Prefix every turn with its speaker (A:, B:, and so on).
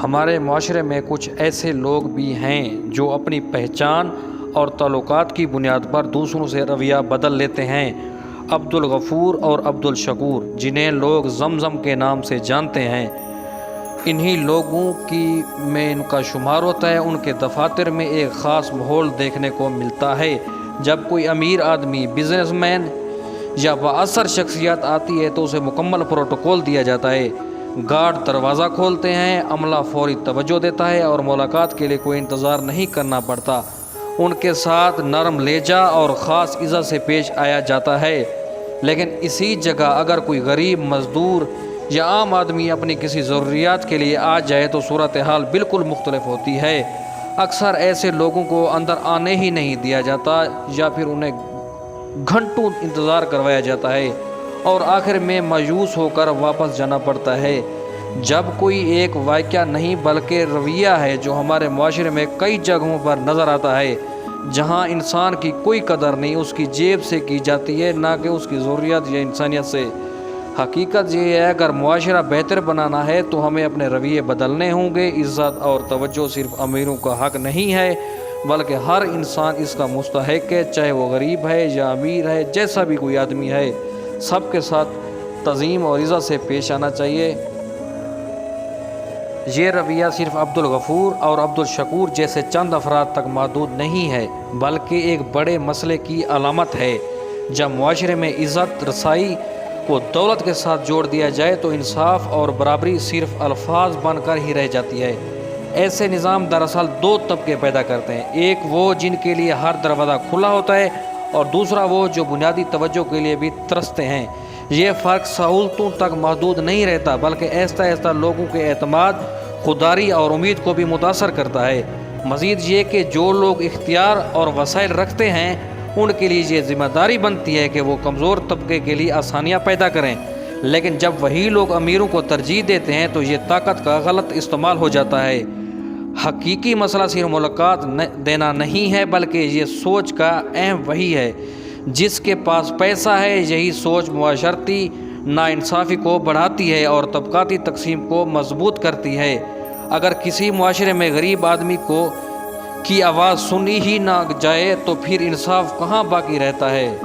A: ہمارے معاشرے میں کچھ ایسے لوگ بھی ہیں جو اپنی پہچان اور تعلقات کی بنیاد پر دوسروں سے رویہ بدل لیتے ہیں۔ عبدالغفور اور عبدالشکور، جنہیں لوگ زمزم کے نام سے جانتے ہیں، انہی لوگوں میں ان کا شمار ہوتا ہے۔ ان کے دفاتر میں ایک خاص ماحول دیکھنے کو ملتا ہے۔ جب کوئی امیر آدمی، بزنس مین یا بااثر شخصیت آتی ہے تو اسے مکمل پروٹوکول دیا جاتا ہے۔ گارڈ دروازہ کھولتے ہیں، عملہ فوری توجہ دیتا ہے اور ملاقات کے لیے کوئی انتظار نہیں کرنا پڑتا۔ ان کے ساتھ نرم لہجہ اور خاص عزت سے پیش آیا جاتا ہے۔ لیکن اسی جگہ اگر کوئی غریب، مزدور یا عام آدمی اپنی کسی ضروریات کے لیے آ جائے تو صورتحال بالکل مختلف ہوتی ہے۔ اکثر ایسے لوگوں کو اندر آنے ہی نہیں دیا جاتا یا پھر انہیں گھنٹوں انتظار کروایا جاتا ہے اور آخر میں مایوس ہو کر واپس جانا پڑتا ہے۔ جب کوئی ایک واقعہ نہیں بلکہ رویہ ہے جو ہمارے معاشرے میں کئی جگہوں پر نظر آتا ہے، جہاں انسان کی کوئی قدر نہیں اس کی جیب سے کی جاتی ہے، نہ کہ اس کی ضروریات یا انسانیت سے۔ حقیقت یہ ہے، اگر معاشرہ بہتر بنانا ہے تو ہمیں اپنے رویے بدلنے ہوں گے۔ عزت اور توجہ صرف امیروں کا حق نہیں ہے بلکہ ہر انسان اس کا مستحق ہے، چاہے وہ غریب ہے یا امیر ہے، جیسا بھی کوئی آدمی ہے، سب کے ساتھ تعظیم اور عزت سے پیش آنا چاہیے۔ یہ رویہ صرف عبدالغفور اور عبدالشکور جیسے چند افراد تک محدود نہیں ہے بلکہ ایک بڑے مسئلے کی علامت ہے۔ جب معاشرے میں عزت رسائی کو دولت کے ساتھ جوڑ دیا جائے تو انصاف اور برابری صرف الفاظ بن کر ہی رہ جاتی ہے۔ ایسے نظام دراصل دو طبقے پیدا کرتے ہیں، ایک وہ جن کے لیے ہر دروازہ کھلا ہوتا ہے اور دوسرا وہ جو بنیادی توجہ کے لیے بھی ترستے ہیں۔ یہ فرق سہولتوں تک محدود نہیں رہتا بلکہ آہستہ آہستہ لوگوں کے اعتماد، خودداری اور امید کو بھی متاثر کرتا ہے۔ مزید یہ کہ جو لوگ اختیار اور وسائل رکھتے ہیں ان کے لیے یہ ذمہ داری بنتی ہے کہ وہ کمزور طبقے کے لیے آسانیاں پیدا کریں، لیکن جب وہی لوگ امیروں کو ترجیح دیتے ہیں تو یہ طاقت کا غلط استعمال ہو جاتا ہے۔ حقیقی مسئلہ صرف ملاقات دینا نہیں ہے بلکہ یہ سوچ کا اہم وہی ہے۔ جس کے پاس پیسہ ہے یہی سوچ معاشرتی ناانصافی کو بڑھاتی ہے اور طبقاتی تقسیم کو مضبوط کرتی ہے۔ اگر کسی معاشرے میں غریب آدمی کی آواز سنی ہی نہ جائے تو پھر انصاف کہاں باقی رہتا ہے؟